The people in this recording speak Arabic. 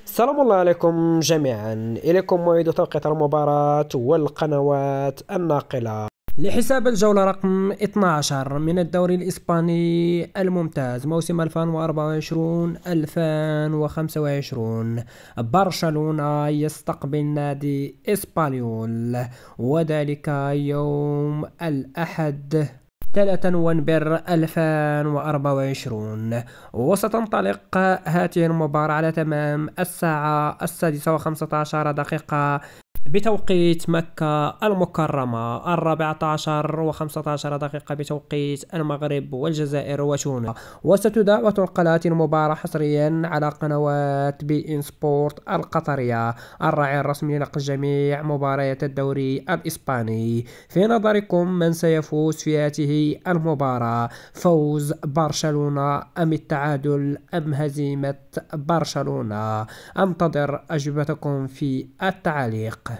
السلام الله عليكم جميعا. إليكم موعد توقيت المباراة والقنوات الناقلة لحساب الجولة رقم 12 من الدوري الإسباني الممتاز موسم 2024-2025. برشلونة يستقبل نادي إسبانيول، وذلك يوم الأحد 3 نوفمبر 2024. وستنطلق هذه المباراة على تمام الساعة 6:15 بتوقيت مكة المكرمة، 14:15 بتوقيت المغرب والجزائر وتونس. وستذاع وتنقل هذه المباراة حصريا على قنوات بي إن سبورت القطرية، الراعي الرسمي لنقل جميع مباريات الدوري الإسباني. في نظركم من سيفوز في هذه المباراة؟ فوز برشلونة أم التعادل أم هزيمة برشلونة؟ انتظر أجوبتكم في التعليق.